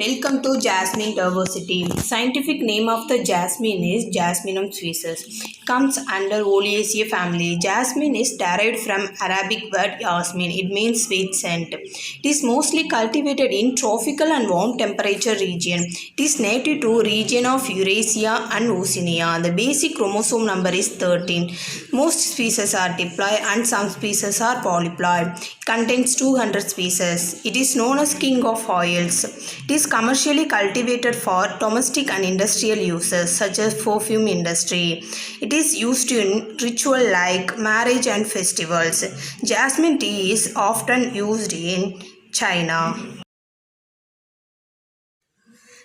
Welcome to Jasmine Diversity. Scientific name of the jasmine is Jasminum species. Comes under Oleaceae family. Jasmine is derived from Arabic word yasmin. It means sweet scent. It is mostly cultivated in tropical and warm temperature region. It is native to region of Eurasia and Oceania. The basic chromosome number is 13. Most species are diploid and some species are polyploid. It contains 200 species. It is known as king of oils. It is commercially cultivated for domestic and industrial uses such as perfume industry. It is used in ritual like marriage and festivals. Jasmine tea is often used in China.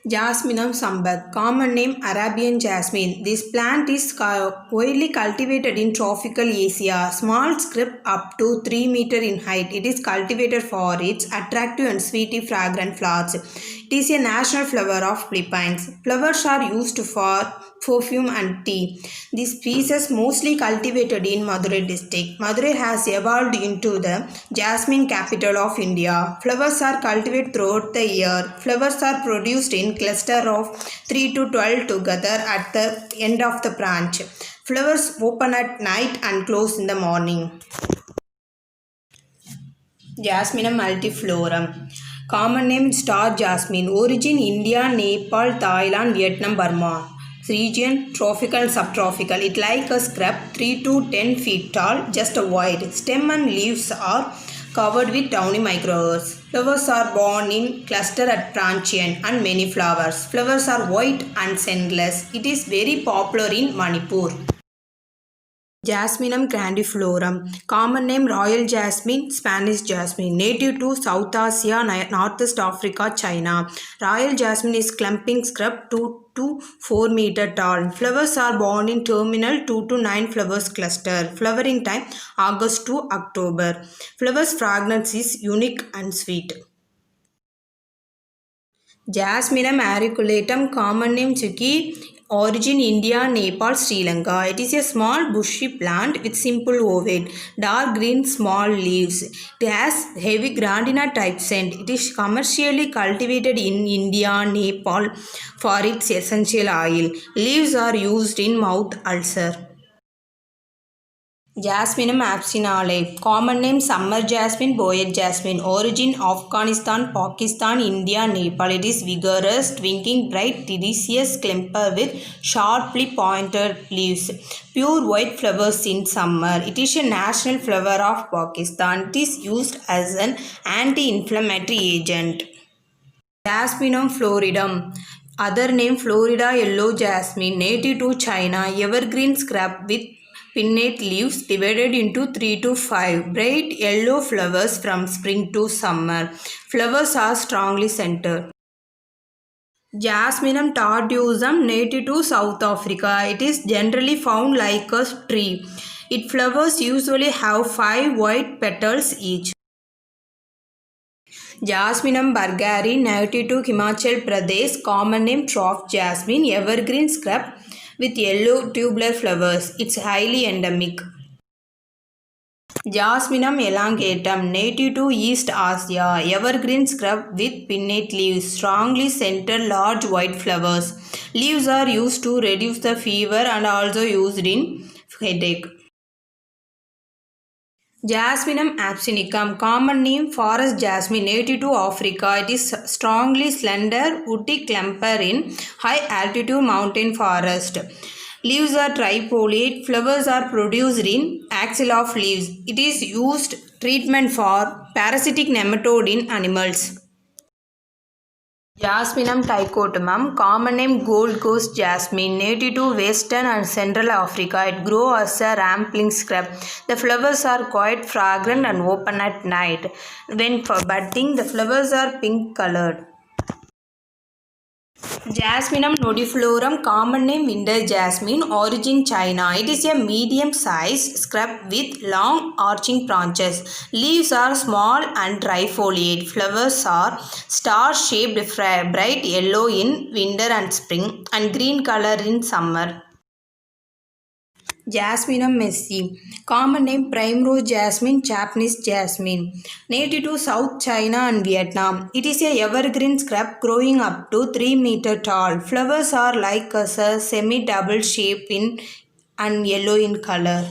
Jasminum sambac, common name Arabian jasmine. This plant is widely cultivated in tropical Asia. Small shrub up to 3 meter in height. It is cultivated for its attractive and sweetly fragrant flowers. It is a national flower of Philippines. Flowers are used for perfume and tea. This species mostly cultivated in Madurai district. Madurai has evolved into the jasmine capital of India. Flowers are cultivated throughout the year. Flowers are produced in cluster of 3 to 12 together at the end of the branch. Flowers open at night and close in the morning. Jasminum multiflorum. Common name star jasmine. Origin India, Nepal, Thailand, Vietnam, Burma. Region tropical and subtropical. It like a scrub 3 to 10 feet tall, just wide. Stem and leaves are covered with downy microhairs. Flowers are borne in cluster at branch end and many flowers. Flowers are white and scentless. It is very popular in Manipur. Jasminum grandiflorum. Common name Royal Jasmine, Spanish Jasmine. Native to South Asia, Northeast Africa, China. Royal Jasmine is clumping scrub 2 to 4 meter tall. Flowers are borne in terminal 2 to 9 flowers cluster. Flowering time August to October. Flowers fragrance is unique and sweet. Jasminum auriculatum, common name Suki, origin India, Nepal, Sri Lanka. It is a small bushy plant with simple ovate, dark green small leaves. It has heavy grandina type scent. It is commercially cultivated in India, Nepal for its essential oil. Leaves are used in mouth ulcer. Jasminum abstinale. Common name summer jasmine, boyet jasmine. Origin Afghanistan, Pakistan, India, Nepal. It is vigorous, twinkling, bright, tedious climber with sharply pointed leaves. Pure white flowers in summer. It is a national flower of Pakistan. It is used as an anti-inflammatory agent. Jasminum floridum. Other name Florida yellow jasmine. Native to China. Evergreen scrub with pinnate leaves divided into 3 to 5. Bright yellow flowers from spring to summer. Flowers are strongly centered. Jasminum tardiosum, native to South Africa. It is generally found like a tree. Its flowers usually have 5 white petals each. Jasminum burgari, native to Himachal Pradesh. Common name trough jasmine, evergreen scrub with yellow tubular flowers. It's highly endemic. Jasminum elongatum, native to East Asia, evergreen scrub with pinnate leaves, strongly centered large white flowers. Leaves are used to reduce the fever and also used in headache. Jasminum absinicum, common name forest jasmine, native to Africa. It is strongly slender, woody clumper in high altitude mountain forest. Leaves are trifoliate. Flowers are produced in axil of leaves. It is used treatment for parasitic nematode in animals. Jasminum trichotomum, common name gold coast jasmine, native to western and central Africa. It grows as a rambling scrub. The flowers are quite fragrant and open at night. When budding, the flowers are pink colored. Jasminum nodiflorum, common name winter jasmine, origin China. It is a medium-sized scrub with long arching branches. Leaves are small and trifoliate. Flowers are star-shaped, bright yellow in winter and spring and green color in summer. Jasminum messi. Common name primrose jasmine, Japanese jasmine. Native to South China and Vietnam. It is a evergreen scrub growing up to 3 meter tall. Flowers are like a semi-double shape in and yellow in color.